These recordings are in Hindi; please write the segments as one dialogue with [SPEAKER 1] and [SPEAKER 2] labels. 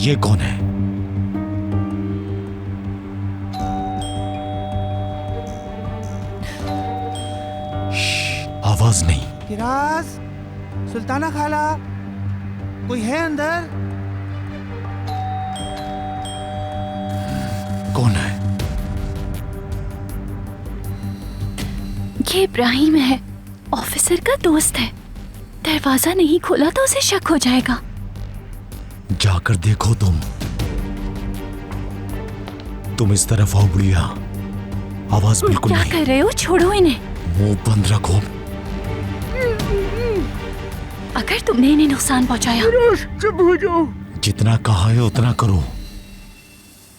[SPEAKER 1] ये कौन है? आवाज नहीं।
[SPEAKER 2] किराज, सुल्ताना खाला, कोई है अंदर?
[SPEAKER 1] कौन है?
[SPEAKER 3] ये इब्राहिम है, ऑफिसर का दोस्त है। दरवाजा नहीं खोला तो उसे शक हो जाएगा।
[SPEAKER 1] जाकर देखो तुम इस तरफ आओ बुढ़िया। आवाज बिल्कुल
[SPEAKER 3] क्या
[SPEAKER 1] नहीं।
[SPEAKER 3] कर रहे हो? छोड़ो इन्हें।
[SPEAKER 1] मुंह बंद रखो।
[SPEAKER 3] अगर तुमने इन्हें नुकसान पहुंचाया,
[SPEAKER 2] चुप हो जाओ।
[SPEAKER 1] जितना कहा है उतना करो,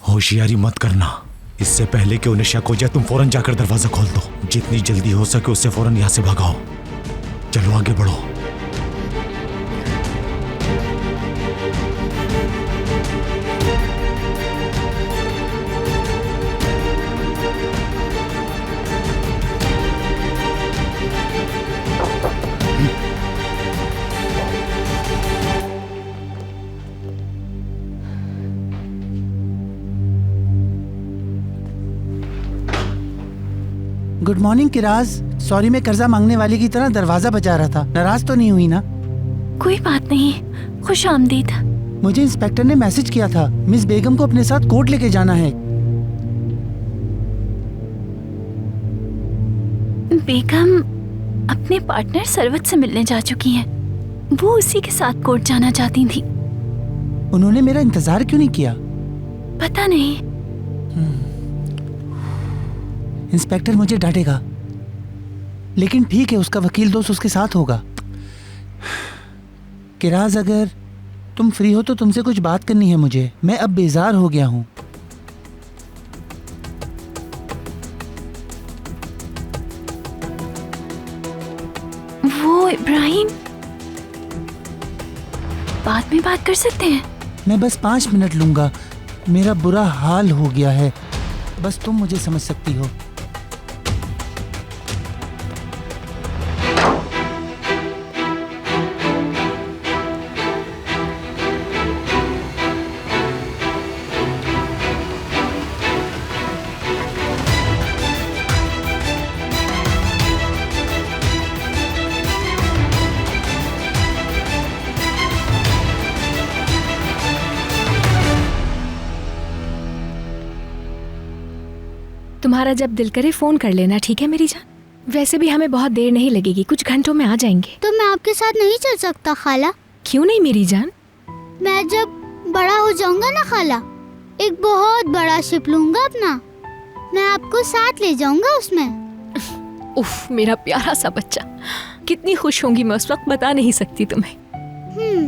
[SPEAKER 1] होशियारी मत करना। इससे पहले कि उन्हें शक हो जाए तुम फौरन जाकर दरवाजा खोल दो। जितनी जल्दी हो सके उससे फौरन यहाँ से भगाओ। चलो आगे बढ़ो।
[SPEAKER 2] Good morning किराज। सॉरी, मैं कर्जा मांगने वाले की तरह दरवाजा बजा रहा था। नाराज तो नहीं हुई ना?
[SPEAKER 3] कोई बात नहीं। खुश आमदीद।
[SPEAKER 2] मुझे इंस्पेक्टर ने मैसेज किया था, मिस बेगम को अपने साथ कोर्ट लेके जाना है।
[SPEAKER 3] बेगम अपने पार्टनर सरवत से मिलने जा चुकी हैं। वो उसी के साथ कोर्ट जाना चाहती थी।
[SPEAKER 2] उन्होंने मेरा इंतजार क्यों नहीं किया?
[SPEAKER 3] पता नहीं।
[SPEAKER 2] इंस्पेक्टर मुझे डांटेगा, लेकिन ठीक है, उसका वकील दोस्त उसके साथ होगा। किराज, अगर तुम फ्री हो तो तुमसे कुछ बात करनी है मुझे। मैं अब बेजार हो गया हूँ।
[SPEAKER 3] वो इब्राहिम, बाद में बात कर सकते हैं?
[SPEAKER 2] मैं बस 5 मिनट लूंगा। मेरा बुरा हाल हो गया है, बस तुम मुझे समझ सकती हो।
[SPEAKER 4] तुम्हारा जब दिल करे फोन कर लेना, ठीक है मेरी जान। वैसे भी हमें बहुत देर नहीं लगेगी, कुछ घंटों में आ जाएंगे।
[SPEAKER 5] तो मैं आपके साथ नहीं चल सकता खाला?
[SPEAKER 4] क्यों नहीं मेरी जान?
[SPEAKER 5] मैं जब बड़ा हो जाऊंगा ना खाला, एक बहुत बड़ा शिप लूंगा अपना। मैं आपको साथ ले जाऊंगा उसमें।
[SPEAKER 4] उफ, मेरा प्यारा सा बच्चा। कितनी खुश होंगी मैं उस वक्त, बता नहीं सकती तुम्हें।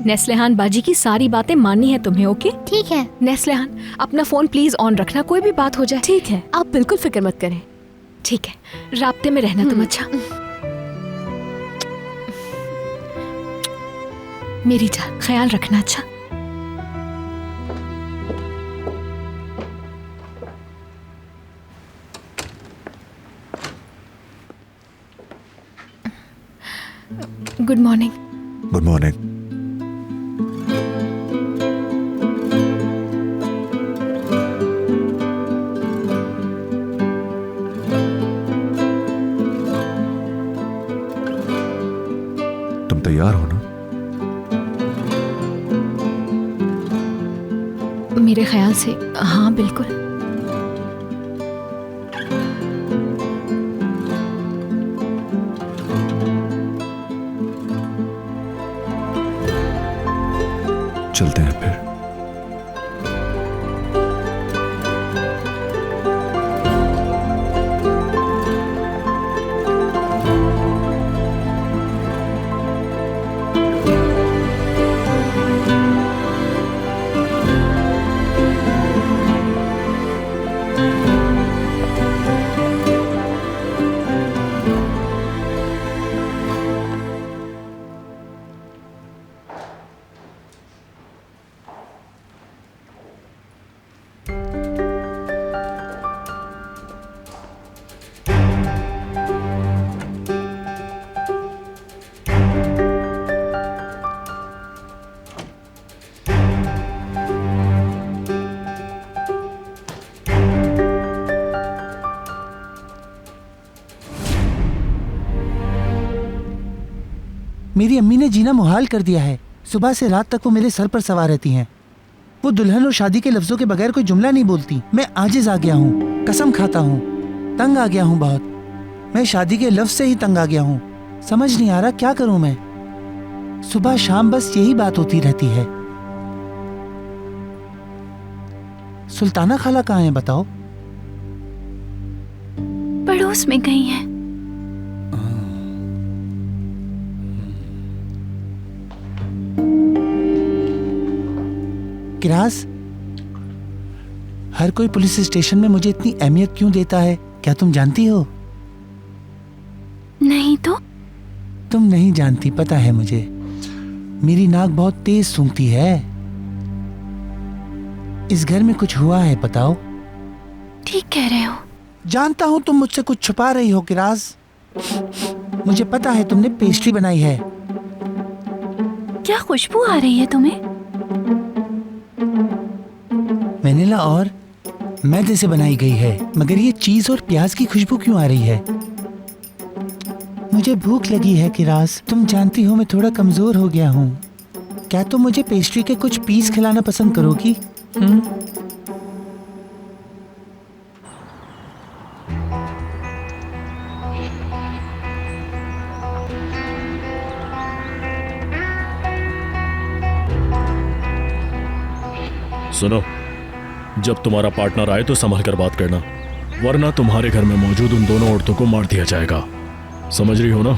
[SPEAKER 4] नेस्लेहान बाजी की सारी बातें माननी है तुम्हें, ओके?
[SPEAKER 5] ठीक है।
[SPEAKER 4] नेस्लेहान, अपना फोन प्लीज ऑन रखना, कोई भी बात हो जाए।
[SPEAKER 3] ठीक है, आप बिल्कुल फिक्र मत करें।
[SPEAKER 4] ठीक है, राब्ते में रहना तुम। अच्छा मेरी जान, ख्याल रखना। अच्छा गुड मॉर्निंग।
[SPEAKER 1] Good morning. तुम तैयार हो ना?
[SPEAKER 4] मेरे ख्याल से हाँ, बिल्कुल।
[SPEAKER 1] चलते हैं फिर।
[SPEAKER 2] मेरी अम्मी ने जीना मुहाल कर दिया है। सुबह से रात तक वो मेरे सर पर सवार रहती हैं। वो दुल्हन और शादी के लफ्जों के बगैर कोई जुमला नहीं बोलती। मैं आजिज आ गया हूँ, कसम खाता हूँ, तंग आ गया हूँ बहुत। मैं शादी के लफ्ज से ही तंग आ गया हूँ। समझ नहीं आ रहा क्या करूँ मैं। सुबह शाम बस यही बात होती रहती है। सुल्ताना खाला कहाँ है बताओ?
[SPEAKER 3] पड़ोस में गई हैं।
[SPEAKER 2] किरास, हर कोई पुलिस स्टेशन में मुझे इतनी अहमियत क्यों देता है, क्या तुम जानती हो?
[SPEAKER 3] नहीं तो?
[SPEAKER 2] तुम नहीं जानती, पता है मुझे। मेरी नाक बहुत तेज सूंघती है। इस घर में कुछ हुआ है, बताओ।
[SPEAKER 3] ठीक कह रहे हो।
[SPEAKER 2] जानता हूं तुम मुझसे कुछ छुपा रही हो किरास। मुझे पता है तुमने पेस्ट्री बनाई है।
[SPEAKER 3] क्या खुशबू आ रही है तुम्हें?
[SPEAKER 2] वेनिला और मैदे से बनाई गई है, मगर ये चीज और प्याज की खुशबू क्यों आ रही है? मुझे भूख लगी है किरास। तुम जानती हो मैं थोड़ा कमजोर हो गया हूँ। क्या तुम मुझे पेस्ट्री के कुछ पीस खिलाना पसंद करोगी?
[SPEAKER 6] सुनो, जब तुम्हारा पार्टनर आए तो संभल कर बात करना, वरना तुम्हारे घर में मौजूद उन दोनों औरतों को मार दिया जाएगा। समझ रही हो ना?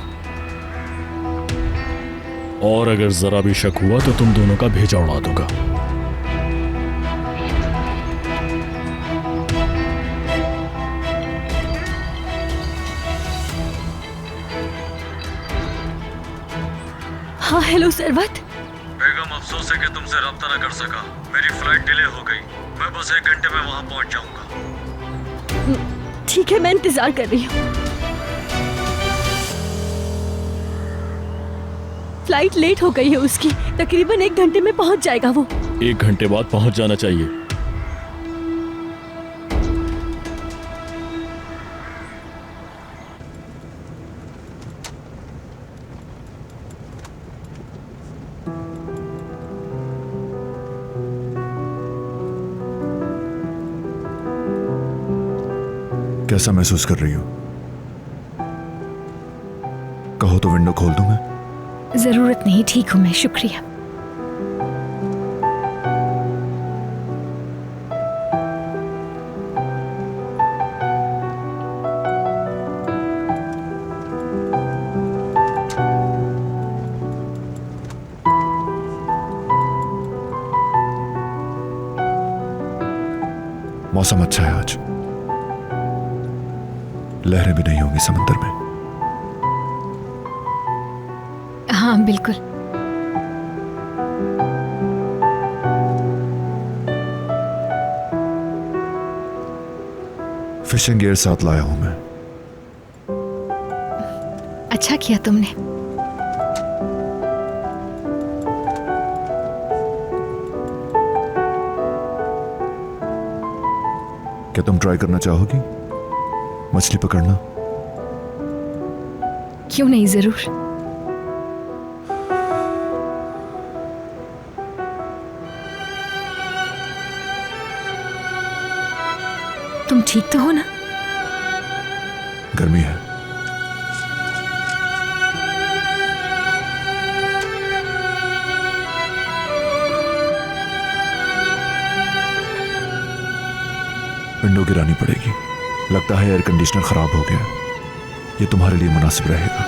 [SPEAKER 6] और अगर जरा भी शक हुआ तो तुम दोनों का भेजा उड़ा दूंगा।
[SPEAKER 4] हाँ हेलो सरवत।
[SPEAKER 1] बेगम, अफसोस है कि तुमसे रब्ता न कर सका। मेरी फ्लाइट डिले हो गई। मैं बस 1 घंटे में वहां पहुंच जाऊंगा।
[SPEAKER 4] ठीक है, मैं इंतजार कर रही हूँ। फ्लाइट लेट हो गई है उसकी। तकरीबन 1 घंटे में पहुंच जाएगा वो।
[SPEAKER 6] 1 घंटे बाद पहुंच जाना चाहिए।
[SPEAKER 7] कैसा महसूस कर रही हो? कहो तो विंडो खोल दूं मैं?
[SPEAKER 4] जरूरत नहीं, ठीक हूँ मैं, शुक्रिया।
[SPEAKER 7] मौसम अच्छा है आज। लहरें भी नहीं होंगी समंदर में।
[SPEAKER 4] हाँ बिल्कुल।
[SPEAKER 7] फिशिंग गियर साथ लाया हूं मैं।
[SPEAKER 4] अच्छा किया तुमने।
[SPEAKER 7] क्या तुम ट्राई करना चाहोगी मछली पकड़ना?
[SPEAKER 4] क्यों नहीं, जरूर। तुम ठीक तो हो ना?
[SPEAKER 7] गर्मी है। विंडो गिरानी पड़ेगी। लगता है एयर कंडीशनर खराब हो गया। ये तुम्हारे लिए मुनासिब रहेगा।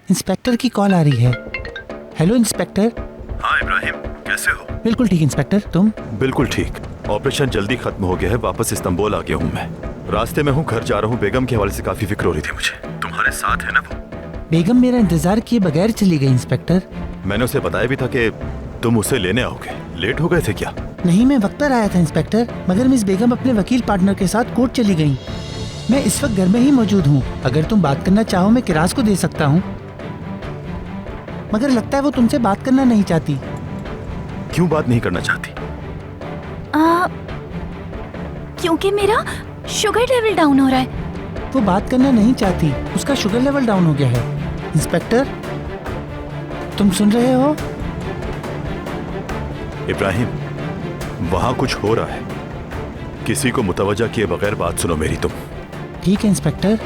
[SPEAKER 2] इंस्पेक्टर की कॉल आ रही है। Hello inspector.
[SPEAKER 8] हाँ इब्राहिम, कैसे हो?
[SPEAKER 2] बिल्कुल ठीक इंस्पेक्टर, तुम?
[SPEAKER 8] बिल्कुल ठीक। ऑपरेशन जल्दी खत्म हो गया है। वापस इस्तांबुल आ गया हूँ मैं। रास्ते में हूँ, घर जा रहा हूँ। बेगम के हवाले से काफी फिक्र हो रही थी मुझे। तुम्हारे साथ है ना वो?
[SPEAKER 2] बेगम मेरा इंतजार किए बगैर चली गई इंस्पेक्टर।
[SPEAKER 8] मैंने उसे बताया भी था कि तुम उसे लेने आओगे। लेट हो गए थे क्या?
[SPEAKER 2] नहीं, मैं वक्त पर आया था इंस्पेक्टर, मगर मिस बेगम अपने वकील पार्टनर के साथ कोर्ट चली गई। मैं इस वक्त घर में ही मौजूद हूँ। अगर तुम बात करना चाहो मैं किरास को दे सकता हूँ, मगर लगता है वो तुमसे बात करना नहीं चाहती।
[SPEAKER 8] क्यों बात नहीं करना चाहती?
[SPEAKER 3] क्योंकि मेरा शुगर लेवल डाउन हो रहा है।
[SPEAKER 2] वो बात करना नहीं चाहती, उसका शुगर लेवल डाउन हो गया है। इंस्पेक्टर, तुम सुन रहे हो?
[SPEAKER 8] इब्राहिम, वहां कुछ हो रहा है। किसी को मुतवज्जा किए बगैर बात सुनो मेरी तुम।
[SPEAKER 2] ठीक है इंस्पेक्टर।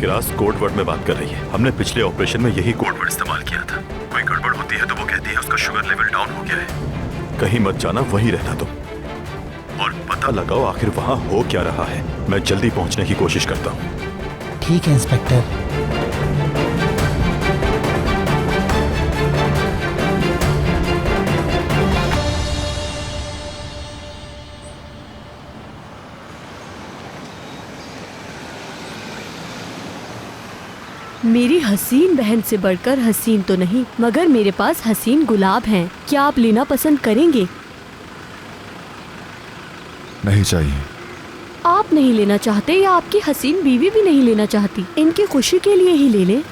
[SPEAKER 8] किरास कोड वर्ड में बात कर रही है। हमने पिछले ऑपरेशन में यही कोड वर्ड इस्तेमाल किया था। कोई गड़बड़ होती है तो वो कहती है उसका शुगर लेवल डाउन हो गया है। कहीं मत जाना, वहीं रहना तुम, और पता लगाओ आखिर वहां हो क्या रहा है। मैं जल्दी पहुंचने की कोशिश करता हूँ।
[SPEAKER 2] ठीक है इंस्पेक्टर।
[SPEAKER 9] मेरी हसीन बहन से बढ़कर हसीन तो नहीं, मगर मेरे पास हसीन गुलाब हैं। क्या आप लेना पसंद करेंगे?
[SPEAKER 7] नहीं चाहिए।
[SPEAKER 9] आप नहीं लेना चाहते या आपकी हसीन बीवी भी नहीं लेना चाहती? इनकी खुशी के लिए ही ले लें।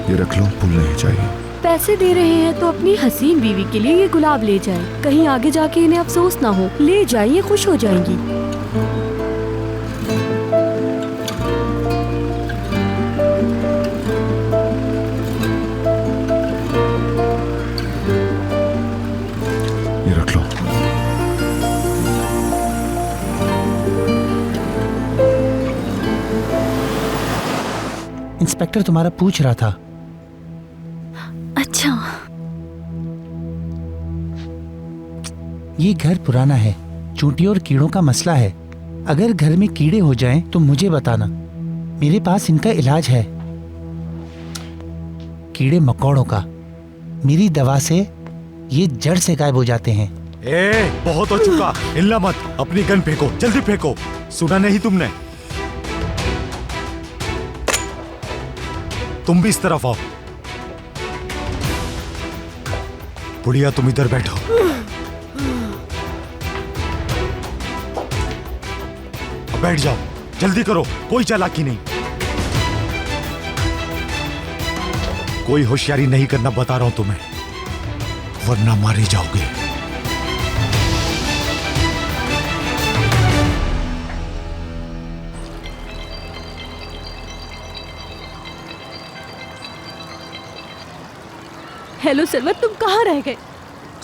[SPEAKER 7] ये रख लो, फूल नहीं चाहिए।
[SPEAKER 9] पैसे दे रहे हैं तो अपनी हसीन बीवी के लिए ये गुलाब ले जाएं। कहीं आगे जाके इन्हें अफसोस ना हो। ले जाइए, खुश हो जाएंगी।
[SPEAKER 7] ये रख लो।
[SPEAKER 2] इंस्पेक्टर तुम्हारा पूछ रहा था।
[SPEAKER 3] अच्छा,
[SPEAKER 2] ये घर पुराना है, चूंटियों और कीड़ों का मसला है। अगर घर में कीड़े हो जाएं तो मुझे बताना, मेरे पास इनका इलाज है। कीड़े मकोड़ों का मेरी दवा से ये जड़ से गायब हो जाते हैं।
[SPEAKER 1] बहुत हो चुका, हिलना मत। अपनी गन फेंको, जल्दी फेंको। सुना नहीं तुमने? तुम भी इस तरफ आओ। बुढ़िया तुम इधर बैठो। अब बैठ जाओ, जल्दी करो, कोई चालाकी नहीं। कोई होशियारी नहीं करना बता रहा हूं तुम्हें, वरना मारे जाओगे।
[SPEAKER 9] हेलो सरवत, तुम कहाँ रह गए?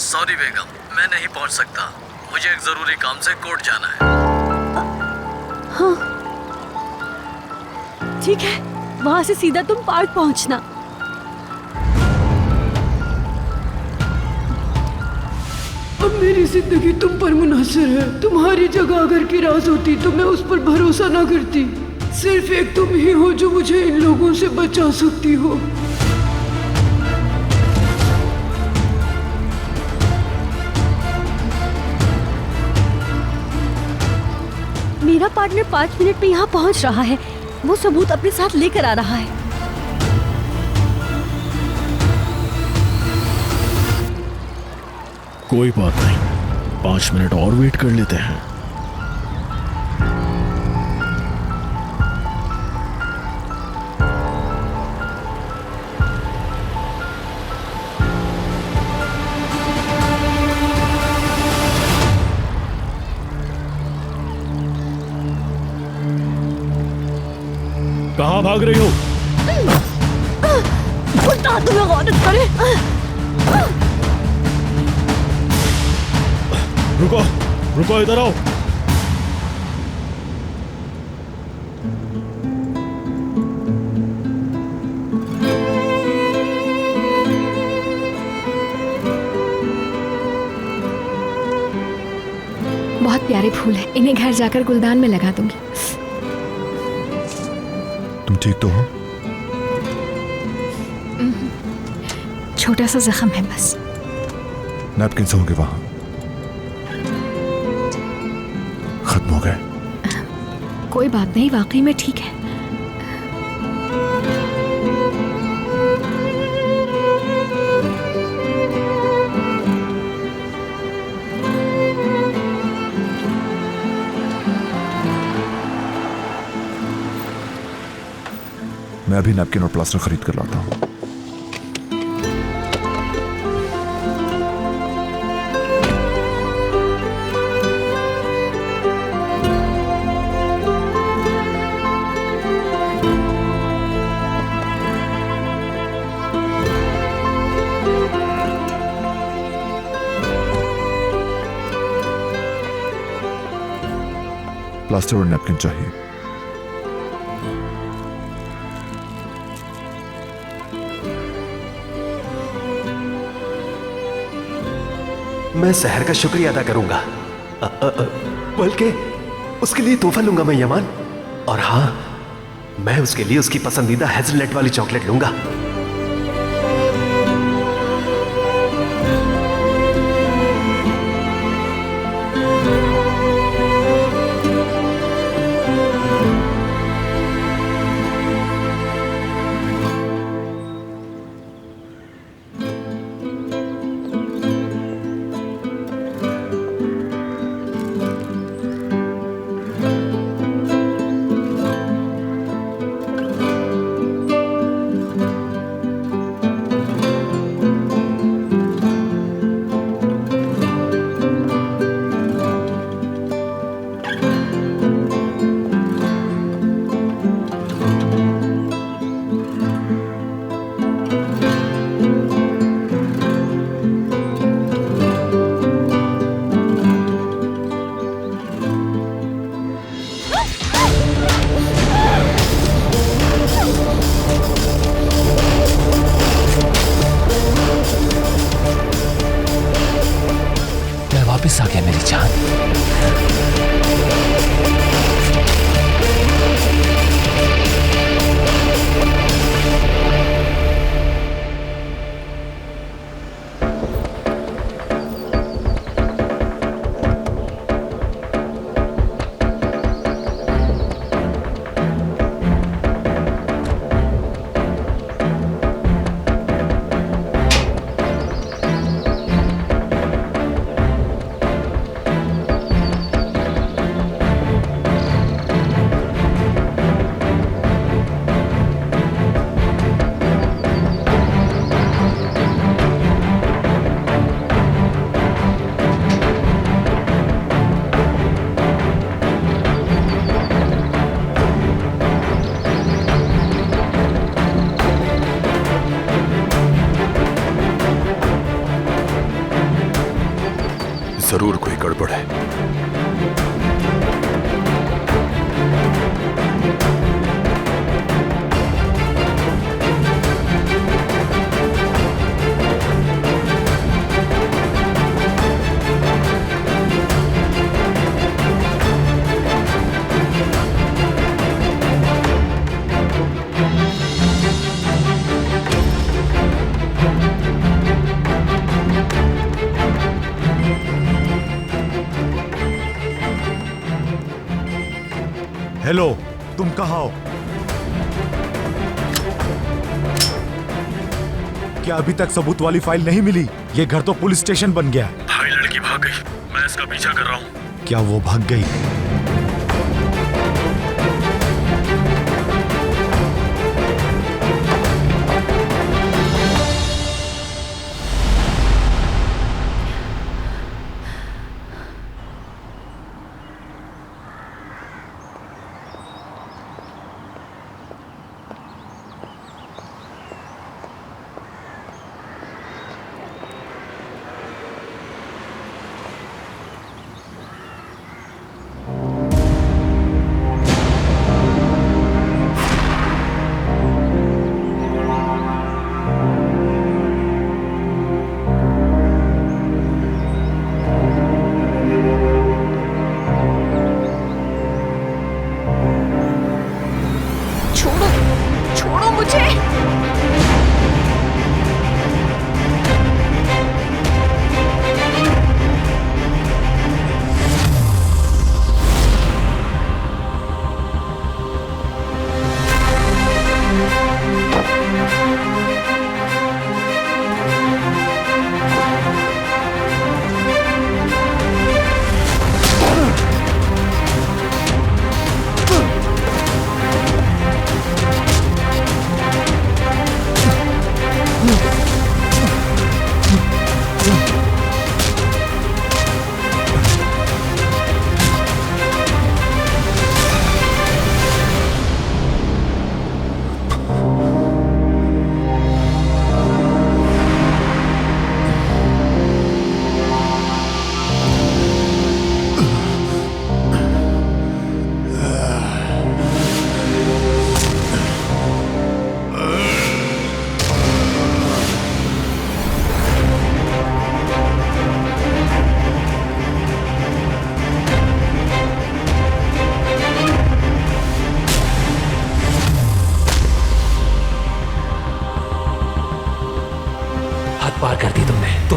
[SPEAKER 10] सॉरी बेगम, मैं नहीं पहुंच सकता। मुझे एक जरूरी काम से कोर्ट जाना है।
[SPEAKER 9] हाँ ठीक है, वहाँ से सीधा तुम पार्क पहुँचना।
[SPEAKER 11] अब मेरी जिंदगी तुम पर मुनहसर है। तुम्हारी जगह अगर किरास होती तो मैं उस पर भरोसा ना करती। सिर्फ एक तुम ही हो जो मुझे इन लोगों से बचा सकती हो।
[SPEAKER 9] मेरा पार्टनर 5 मिनट में यहाँ पहुँच रहा है। वो सबूत अपने साथ लेकर आ रहा है।
[SPEAKER 6] कोई बात नहीं, 5 मिनट और वेट कर लेते हैं। कहाँ भाग रही हो?
[SPEAKER 9] उल्टा तुम्हें गौरत करे।
[SPEAKER 6] रुको रुको, इधर आओ।
[SPEAKER 4] बहुत प्यारे फूल है, इन्हें घर जाकर गुलदान में लगा दूंगी।
[SPEAKER 7] तुम ठीक तो हो?
[SPEAKER 4] छोटा सा जख्म है बस।
[SPEAKER 7] नैपकिन से होंगे वहां, खत्म हो गए।
[SPEAKER 4] कोई बात नहीं, वाकई में ठीक है।
[SPEAKER 7] मैं अभी नैपकिन और प्लास्टर खरीद कर लाता हूं। प्लास्टर और नैपकिन चाहिए।
[SPEAKER 12] मैं सहर का शुक्रिया अदा करूंगा, बल्कि उसके लिए तोहफा लूंगा मैं यमान। और हाँ, मैं उसके लिए उसकी पसंदीदा हेज़लनट वाली चॉकलेट लूंगा।
[SPEAKER 10] वापस आ गया मेरी जान।
[SPEAKER 8] जरूर कोई गड़बड़ है।
[SPEAKER 1] हेलो, तुम कहाँ हो? क्या अभी तक सबूत वाली फाइल नहीं मिली? ये घर तो पुलिस स्टेशन बन गया है।
[SPEAKER 6] भाई लड़की भाग गई, मैं इसका पीछा कर रहा हूँ।
[SPEAKER 1] क्या वो भाग गई?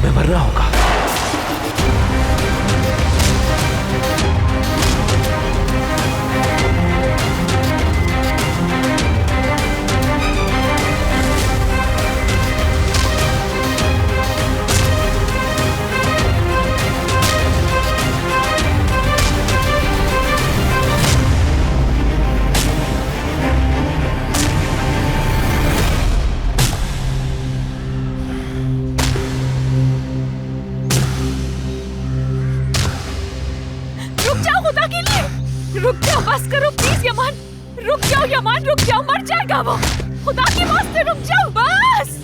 [SPEAKER 12] तुम्हें मरना होगा।
[SPEAKER 4] रुक जाओ, बस करो प्लीज यमान। रुक जाओ यमान, रुक जाओ, मर जाएगा वो। खुदा के वास्ते रुक जाओ बस।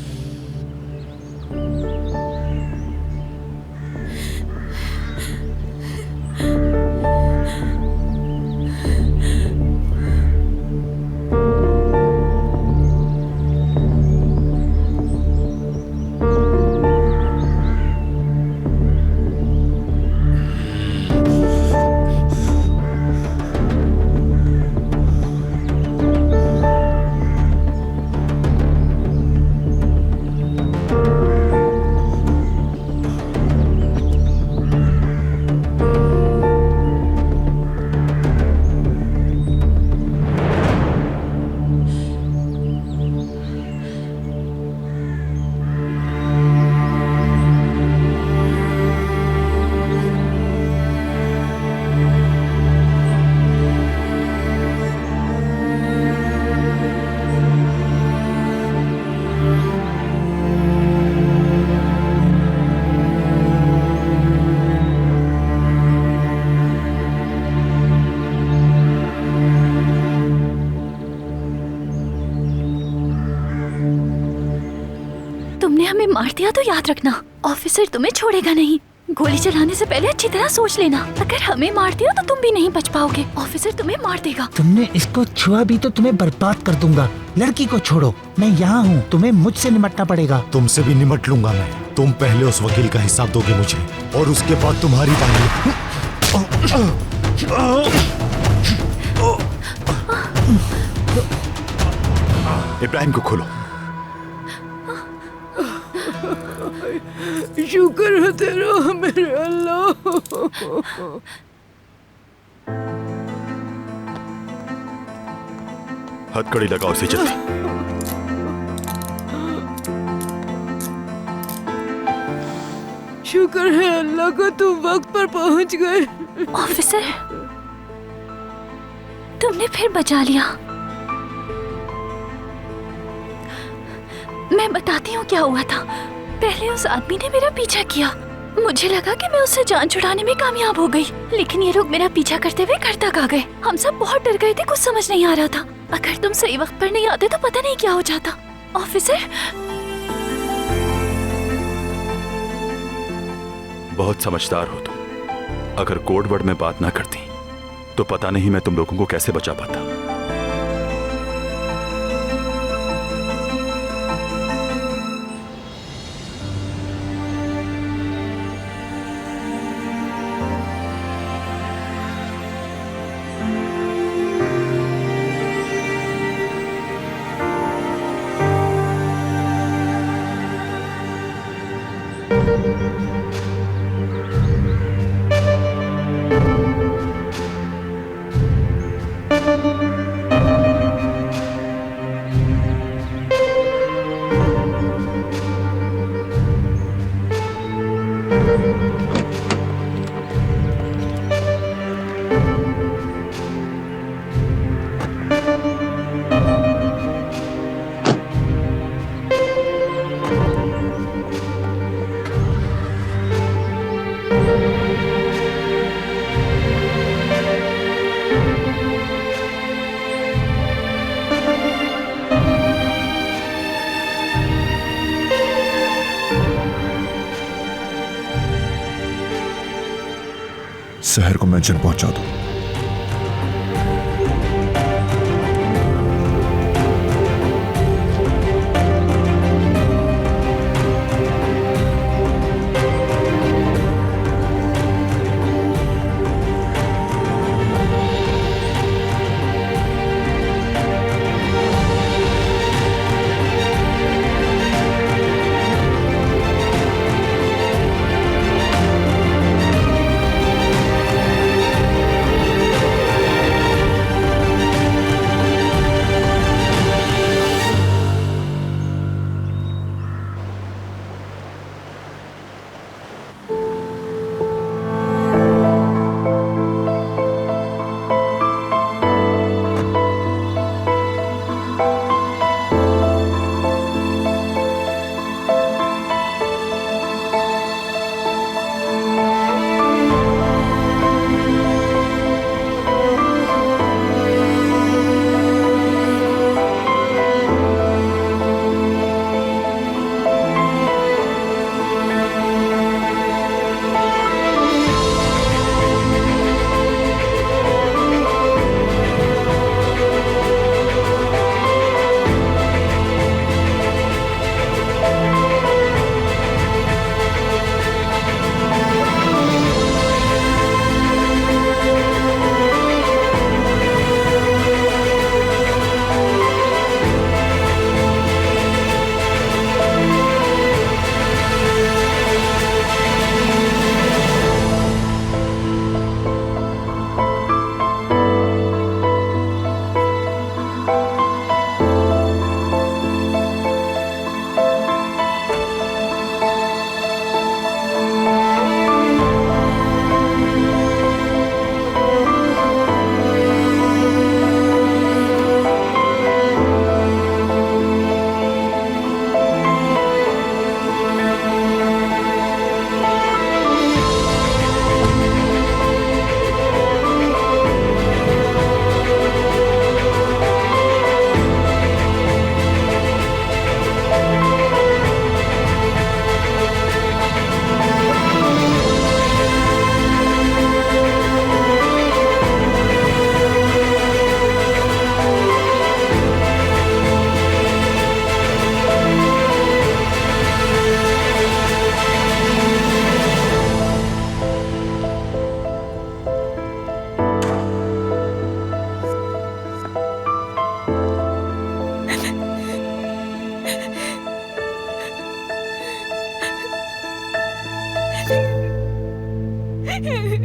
[SPEAKER 4] हमें मार दिया तो याद रखना, ऑफिसर तुम्हें छोड़ेगा नहीं। गोली चलाने से पहले अच्छी तरह सोच लेना, अगर हमें मार दिया तो तुम भी नहीं बच पाओगे, ऑफिसर तुम्हें मार देगा।
[SPEAKER 2] तुमने इसको छुआ भी तो तुम्हें बर्बाद कर दूंगा। लड़की को छोड़ो, मैं यहाँ हूँ, तुम्हें मुझसे निमटना पड़ेगा।
[SPEAKER 1] तुमसे भी निमट लूंगा मैं। तुम पहले उस वकील का हिसाब दोगे मुझे, और उसके बाद तुम्हारी बारी।
[SPEAKER 8] इब्राहिम को खोलो।
[SPEAKER 11] शुक्र है तेरा मेरे अल्लाह।
[SPEAKER 8] हथकड़ी लगाओ इसे जल्दी।
[SPEAKER 11] शुक्र है अल्लाह का तुम वक्त पर पहुंच गए।
[SPEAKER 3] ऑफिसर, तुमने फिर बचा लिया। मैं बताती हूँ क्या हुआ था। पहले उस आदमी ने मेरा पीछा किया, मुझे लगा कि मैं उससे जान छुड़ाने में कामयाब हो गई, लेकिन ये लोग मेरा पीछा करते हुए घर तक आ गए। हम सब बहुत डर गए थे, कुछ समझ नहीं आ रहा था। अगर तुम सही वक्त पर नहीं आते तो पता नहीं क्या हो जाता। ऑफिसर,
[SPEAKER 8] बहुत समझदार हो तुम। अगर कोड वर्ड में बात ना करती तो पता नहीं मैं तुम लोगों को कैसे बचा पाता।
[SPEAKER 7] शहर को मेंशन पहुंचा दो।
[SPEAKER 13] ये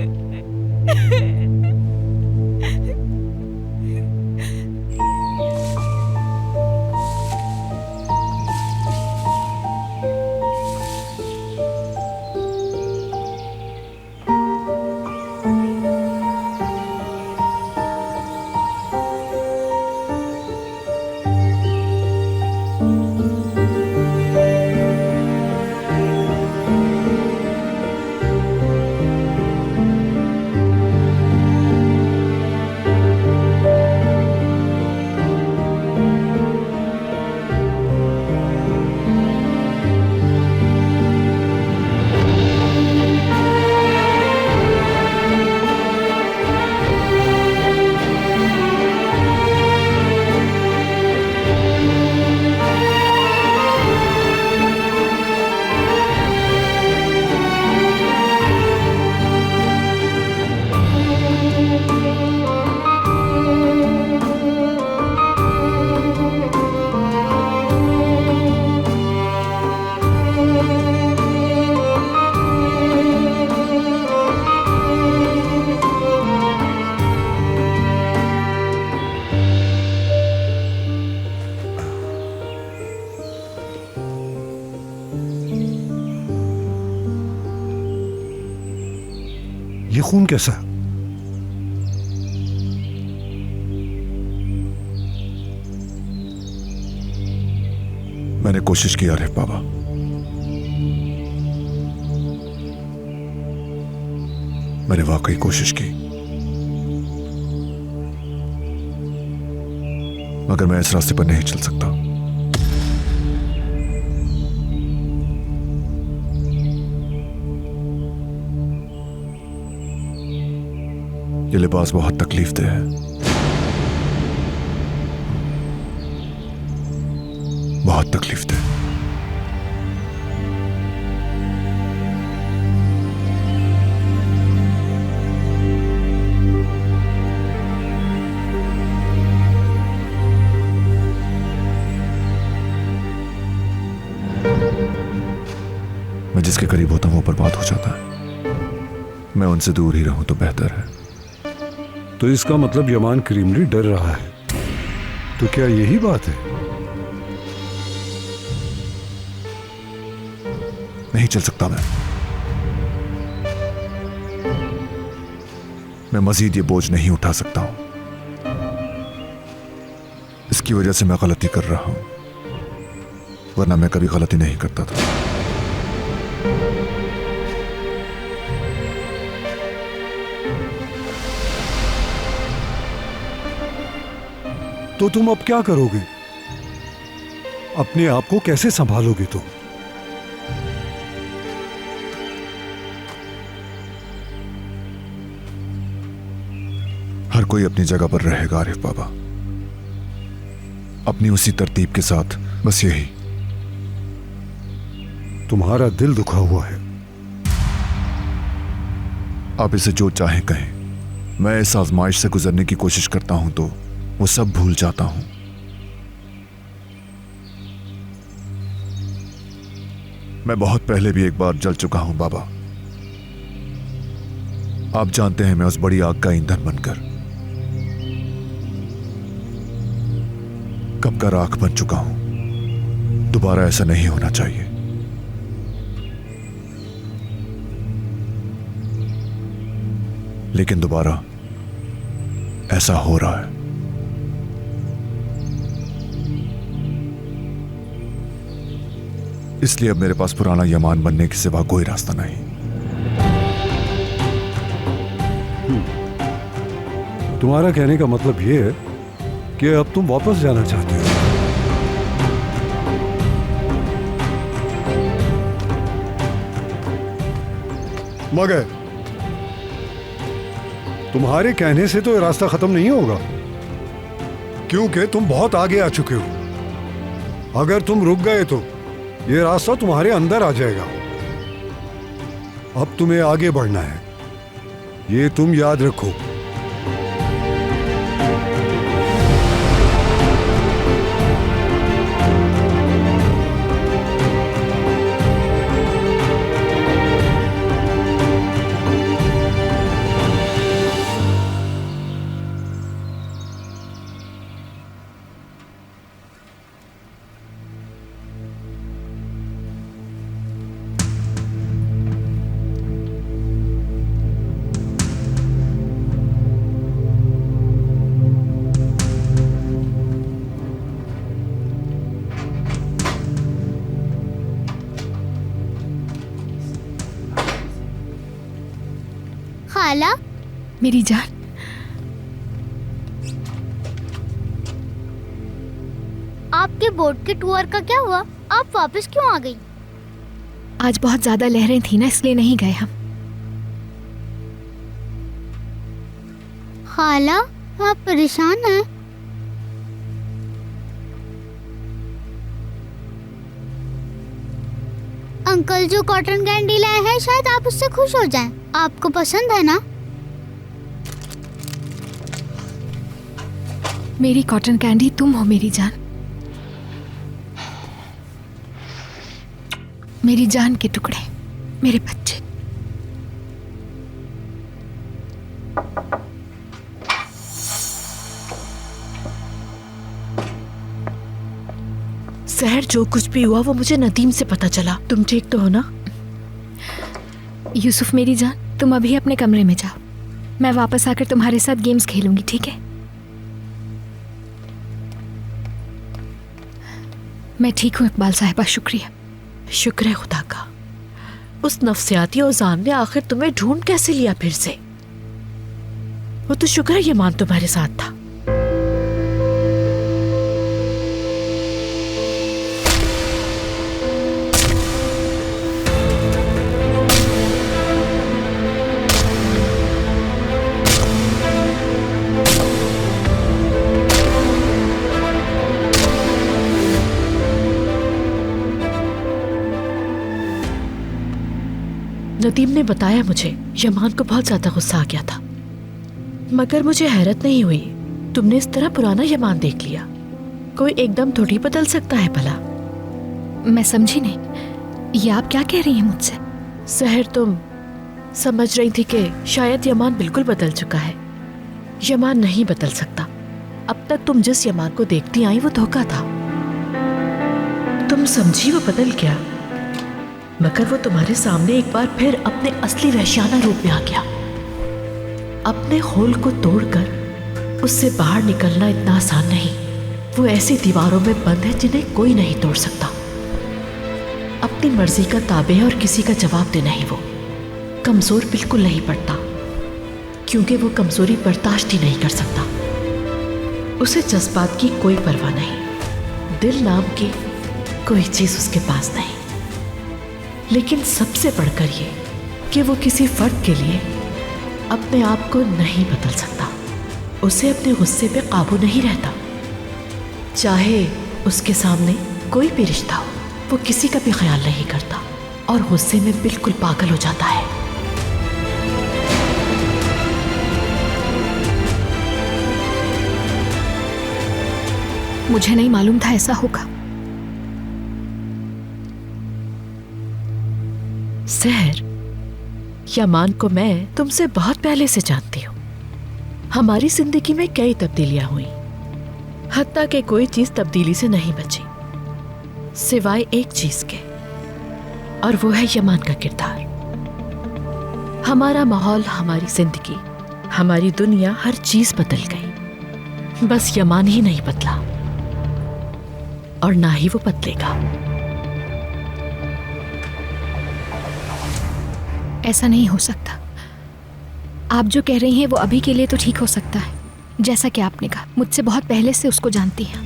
[SPEAKER 13] खून कैसा?
[SPEAKER 7] मैंने कोशिश की आरिफ बाबा, मैंने वाकई कोशिश की, मगर मैं इस रास्ते पर नहीं चल सकता। ये लिबास बहुत तकलीफदेह है, बहुत तकलीफदेह। मैं जिसके करीब होता हूं वो बर्बाद हो जाता है। मैं उनसे दूर ही रहूं तो बेहतर है।
[SPEAKER 13] तो इसका मतलब यमान क्रीमली डर रहा है। तो क्या यही बात है?
[SPEAKER 7] नहीं चल सकता मैं मजीद ये बोझ नहीं उठा सकता हूं। इसकी वजह से मैं गलती कर रहा हूं, वरना मैं कभी गलती नहीं करता था।
[SPEAKER 13] तो तुम अब क्या करोगे? अपने आप को कैसे संभालोगे तुम?
[SPEAKER 7] हर कोई अपनी जगह पर रहेगा आरिफ बाबा, अपनी उसी तरतीब के साथ, बस यही।
[SPEAKER 13] तुम्हारा दिल दुखा हुआ है।
[SPEAKER 7] आप इसे जो चाहें कहें। मैं इस आजमाइश से गुजरने की कोशिश करता हूं तो वो सब भूल जाता हूं। मैं बहुत पहले भी एक बार जल चुका हूं बाबा। आप जानते हैं मैं उस बड़ी आग का ईंधन बनकर कब का राख बन चुका हूं। दोबारा ऐसा नहीं होना चाहिए। लेकिन दोबारा ऐसा हो रहा है। इसलिए अब मेरे पास पुराना यमान बनने के सिवा कोई रास्ता नहीं।
[SPEAKER 13] तुम्हारा कहने का मतलब यह है कि अब तुम वापस जाना चाहते हो। मगर तुम्हारे कहने से तो ये रास्ता खत्म नहीं होगा, क्योंकि तुम बहुत आगे आ चुके हो। अगर तुम रुक गए तो ये रास्ता तुम्हारे अंदर आ जाएगा। अब तुम्हें आगे बढ़ना है, ये तुम याद रखो।
[SPEAKER 5] खाला।
[SPEAKER 4] मेरी जान,
[SPEAKER 5] आपके बोट के टूर का क्या हुआ? आप वापस क्यों आ गई?
[SPEAKER 4] आज बहुत ज्यादा लहरें थी ना, इसलिए नहीं गए हम।
[SPEAKER 5] खाला, आप परेशान हैं? अंकल जो कॉटन कैंडी लाए हैं, शायद आप उससे खुश हो जाएं। आपको पसंद है ना?
[SPEAKER 4] मेरी कॉटन कैंडी तुम हो मेरी जान, मेरी जान के टुकड़े, मेरे बच्चे।
[SPEAKER 9] सहर, जो कुछ भी हुआ वो मुझे नदीम से पता चला। तुम ठीक तो हो ना?
[SPEAKER 4] यूसुफ मेरी जान, तुम अभी अपने कमरे में जाओ, मैं वापस आकर तुम्हारे साथ गेम्स खेलूंगी, ठीक है? मैं ठीक हूँ इकबाल साहिबा, शुक्रिया।
[SPEAKER 9] शुक्र है खुदा का। उस नफ्सियाती औजान ने आखिर तुम्हें ढूंढ कैसे लिया फिर से? वो तो शुक्र है यमान तुम्हारे साथ था। नदीम ने बताया मुझे यमान को बहुत ज्यादा गुस्सा आ गया था, मगर मुझे हैरत नहीं हुई। तुमने इस तरह पुराना यमान देख लिया। कोई एकदम थोड़ी बदल सकता है भला।
[SPEAKER 4] मैं समझी नहीं, ये आप क्या कह रही हैं मुझसे?
[SPEAKER 9] सहर, तुम समझ रही थी कि शायद यमान बिल्कुल बदल चुका है। यमान नहीं बदल सकता। अब तक तुम जिस यमान को देखती आई वो धोखा था। तुम समझी वो बदल गया, मगर वो तुम्हारे सामने एक बार फिर अपने असली वहशियाना रूप में आ गया। अपने होल को तोड़कर उससे बाहर निकलना इतना आसान नहीं। वो ऐसी दीवारों में बंद है जिन्हें कोई नहीं तोड़ सकता। अपनी मर्जी का ताबे है और किसी का जवाब देना ही वो। कमजोर बिल्कुल नहीं पड़ता, क्योंकि वो कमजोरी बर्दाश्त ही नहीं कर सकता। उसे जज्बात की कोई परवाह नहीं, दिल नाम की कोई चीज उसके पास नहीं। लेकिन सबसे बढ़कर ये कि वो किसी फर्द के लिए अपने आप को नहीं बदल सकता। उसे अपने गुस्से पे काबू नहीं रहता। चाहे उसके सामने कोई भी रिश्ता हो, वो किसी का भी ख्याल नहीं करता और गुस्से में बिल्कुल पागल हो जाता है।
[SPEAKER 4] मुझे नहीं मालूम था ऐसा होगा।
[SPEAKER 9] सहर, यमान को मैं तुमसे बहुत पहले से जानती हूँ। हमारी जिंदगी में कई तब्दीलियां हुई, हत्ता कि कोई चीज तब्दीली से नहीं बची सिवाय एक चीज के, और वो है यमान का किरदार। हमारा माहौल, हमारी जिंदगी, हमारी दुनिया, हर चीज बदल गई। बस यमान ही नहीं बदला और ना ही वो बदलेगा।
[SPEAKER 4] ऐसा नहीं हो सकता। आप जो कह रही हैं वो अभी के लिए तो ठीक हो सकता है, जैसा कि आपने कहा मुझसे बहुत पहले से उसको जानती हैं।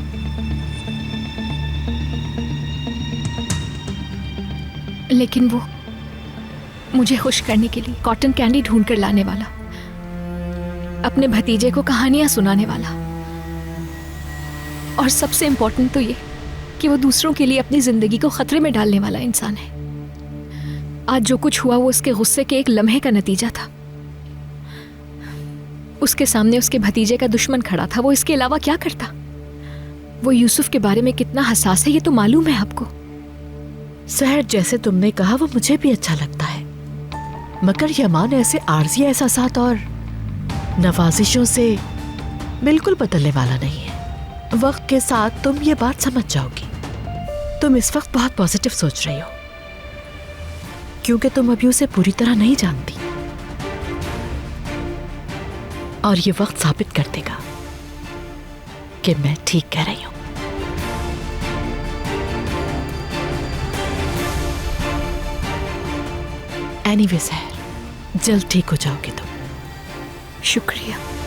[SPEAKER 4] लेकिन वो मुझे खुश करने के लिए कॉटन कैंडी ढूंढ कर लाने वाला, अपने भतीजे को कहानियां सुनाने वाला, और सबसे इंपॉर्टेंट तो ये कि वो दूसरों के लिए अपनी जिंदगी को खतरे में डालने वाला इंसान है। आज जो कुछ हुआ वो उसके गुस्से के एक लम्हे का नतीजा था। उसके सामने उसके भतीजे का दुश्मन खड़ा था। वो इसके अलावा क्या करता? वो यूसुफ के बारे में कितना हसास है ये तो मालूम है आपको।
[SPEAKER 9] सहर, जैसे तुमने कहा वो मुझे भी अच्छा लगता है, मगर यमान ऐसे आर्जी एहसासात और नवाजिशों से बिल्कुल बदलने वाला नहीं है। वक्त के साथ तुम ये बात समझ जाओगी। तुम इस वक्त बहुत पॉजिटिव सोच रही हो, क्योंकि तुम अभी उसे पूरी तरह नहीं जानती, और ये वक्त साबित कर देगा कि मैं ठीक कह रही हूं। एनीवे सहर, जल्द ठीक हो जाओगे तुम।
[SPEAKER 3] शुक्रिया।